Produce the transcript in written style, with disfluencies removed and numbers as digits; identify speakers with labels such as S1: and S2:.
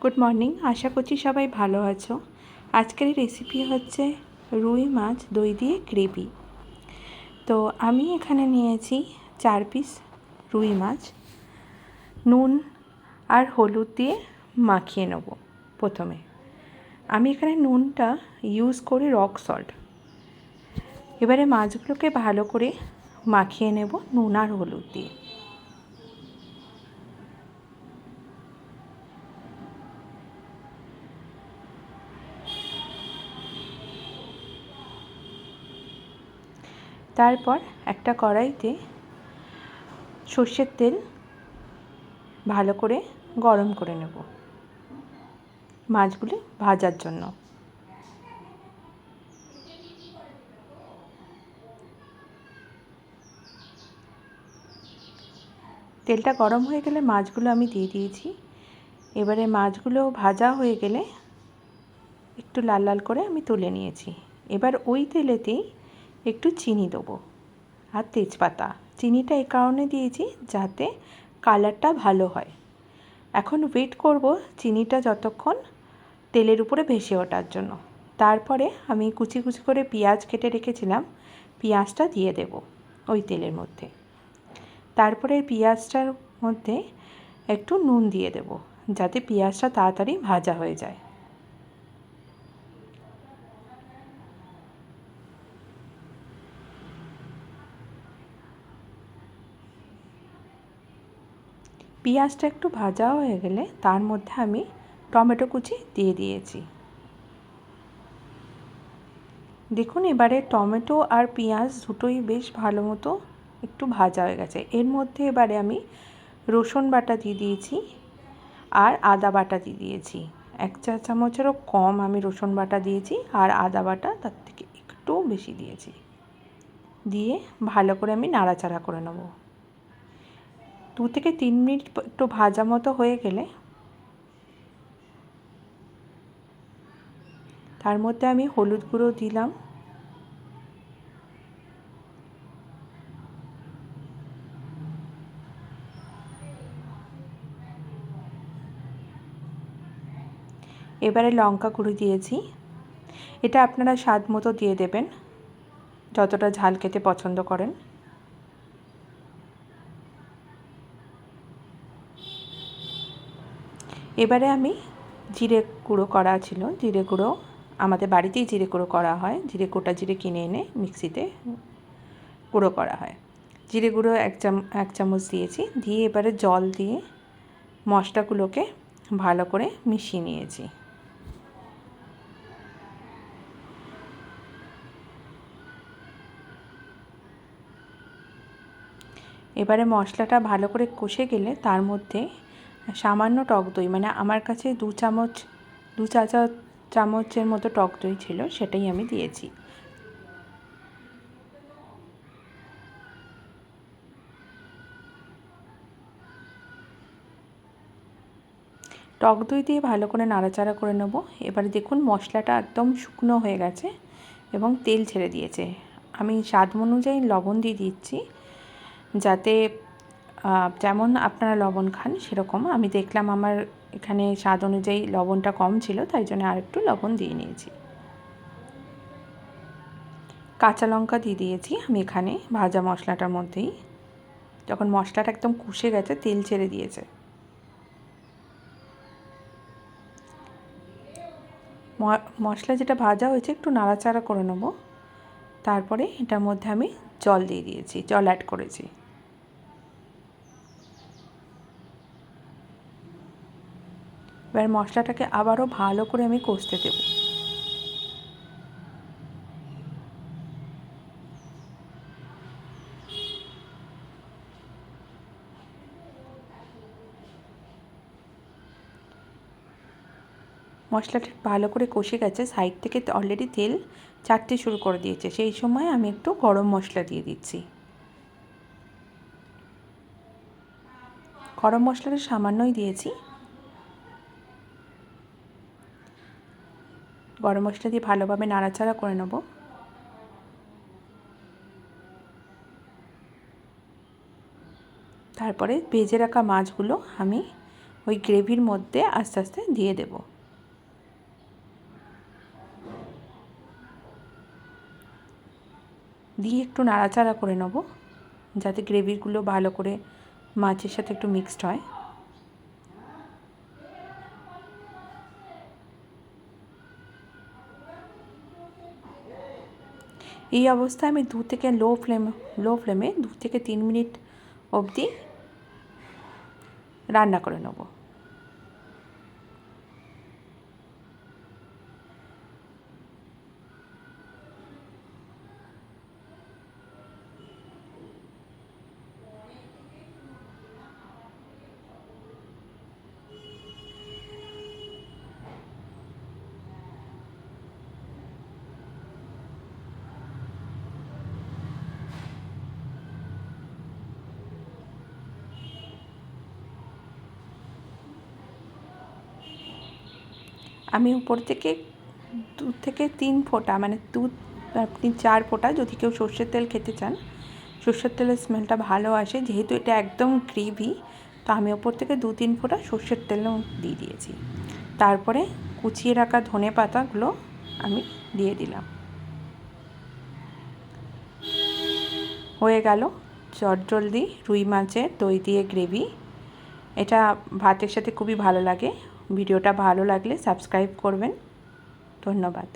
S1: Good morning. আশা করছি সবাই ভালো আছো। আজকের রেসিপি হচ্ছে রুই মাছ দই দিয়ে গ্রেভি। তো আমি এখানে নিয়েছি 4 পিস রুই মাছ। নুন আর হলুদ দিয়ে মাখিয়ে নেব। প্রথমে আমি এখানে নুনটা ইউজ করি রক সল্ট। এবারে মাছগুলোকে ভালো করে মাখিয়ে নেব নুন আর হলুদ দিয়ে। তারপর একটা কড়াইতে সর্ষের তেল ভালো করে গরম করে নেব মাছগুলি ভাজার জন্য। তেলটা গরম হয়ে গেলে মাছগুলো আমি দিয়ে দিয়েছি। এবারে মাছগুলো ভাজা হয়ে গেলে একটু লাল লাল করে আমি তুলে নিয়েছি। এবার ওই তেলেতেই একটু চিনি দেবো আর তেজপাতা। চিনিটা এই কারণে দিয়েছি যাতে কালারটা ভালো হয়। এখন ওয়েট করব চিনিটা যতক্ষণ তেলের উপরে ভেসে ওঠার জন্য। তারপরে আমি কুচি কুচি করে পেঁয়াজ কেটে রেখেছিলাম, পেঁয়াজটা দিয়ে দেব ওই তেলের মধ্যে। তারপরে পেঁয়াজটার মধ্যে একটু নুন দিয়ে দেব যাতে পেঁয়াজটা তাড়াতাড়ি ভাজা হয়ে যায়। পেঁয়াজটা একটু ভাজা হয়ে গেলে তার মধ্যে আমি টমেটো কুচি দিয়ে দিয়েছি। দেখুন এবারে টমেটো আর পেঁয়াজ দুটোই বেশ ভালো মতো একটু ভাজা হয়ে গেছে। এর মধ্যে এবারে আমি রসুন বাটা দিয়ে দিয়েছি আর আদা বাটা দিয়ে দিয়েছি। 1 চা চামচেরও কম আমি রসুন বাটা দিয়েছি আর আদা বাটা তার থেকে একটু বেশি দিয়েছি। দিয়ে ভালো করে আমি নাড়াচাড়া করে নেব। 2 থেকে 3 মিনিট একটু ভাজা মতো হয়ে গেলে তার মধ্যে আমি হলুদ গুঁড়ো দিলাম, এবারে লঙ্কা গুঁড়ো দিয়েছি। এটা আপনারা স্বাদ মতো দিয়ে দেবেন, যতটা ঝাল খেতে পছন্দ করেন। এবারে আমি জিরে গুঁড়ো করা ছিল, জিরে গুঁড়ো আমাদের বাড়িতেই জিরে গুঁড়ো করা হয়। গোটা জিরে কিনে এনে মিক্সিতে গুঁড়ো করা হয়। জিরে গুঁড়ো 1 চামচ দিয়েছি। দিয়ে এবারে জল দিয়ে মশলাগুলোকে ভালো করে মিশিয়ে নিয়েছি। এবারে মশলাটা ভালো করে কষে গেলে তার মধ্যে সামান্য টক দই, মানে আমার কাছে 2 চা চামচের মতো টক দই ছিল, সেটাই আমি দিয়েছি। টক দই দিয়ে ভালো করে নাড়াচাড়া করে নেব। এবারে দেখুন মশলাটা একদম শুকনো হয়ে গেছে এবং তেল ছেড়ে দিয়েছে। আমি স্বাদ অনুযায়ী লবণ দিয়ে দিচ্ছি, যাতে যেমন আপনারা লবণ খান সেরকম। আমি দেখলাম আমার এখানে স্বাদ অনুযায়ী লবণটা কম ছিল, তাই জন্য আরেকটু লবণ দিয়ে নিয়েছি। কাঁচা লঙ্কা দিয়ে দিয়েছি আমি এখানে ভাজা মশলাটার মধ্যেই, যখন মশলাটা একদম কষে গেছে, তেল ছেড়ে দিয়েছে। মশলা যেটা ভাজা হয়েছে একটু নাড়াচাড়া করে নেব। তারপরে এটার মধ্যে আমি জল দিয়ে দিয়েছি, জল অ্যাড করেছি। এবার মশলাটাকে আবারও ভালো করে আমি কষতে দেব। মশলাটা ভালো করে কষে গেছে, সাইড থেকে অলরেডি তেল ছাড়তে শুরু করে দিয়েছে। সেই সময় আমি একটু গরম মশলা দিয়ে দিচ্ছি। গরম মশলাটা সামান্যই দিয়েছি। গরম মশলা দিয়ে ভালোভাবে নাড়াচাড়া করে নেব। তারপরে ভেজে রাখা মাছগুলো আমি ওই গ্রেভির মধ্যে আস্তে আস্তে দিয়ে দেব। দিয়ে একটু নাড়াচাড়া করে নেব যাতে গ্রেভিগুলো ভালো করে মাছের সাথে একটু মিক্সড হয়। এই অবস্থায় আমি লো ফ্লেমে 2 থেকে 3 মিনিট অবধি রান্না করে নেব। আমি উপর থেকে 2 থেকে 3 ফোঁটা মানে আপনি 4 ফোঁটা যদি কেউ সর্ষের তেল খেতে চান, সর্ষের তেলের স্মেলটা ভালো আসে, যেহেতু এটা একদম গ্রেভি, তো আমি ওপর থেকে 2-3 ফোঁটা সর্ষের তেলও দিয়ে দিয়েছি। তারপরে কুচিয়ে রাখা ধনে পাতাগুলো আমি দিয়ে দিলাম। হয়ে গেল চটজলদি রুই মাছের দই দিয়ে গ্রেভি। এটা ভাতের সাথে খুবই ভালো লাগে। ভিডিওটা ভালো লাগলে সাবস্ক্রাইব করবেন। ধন্যবাদ।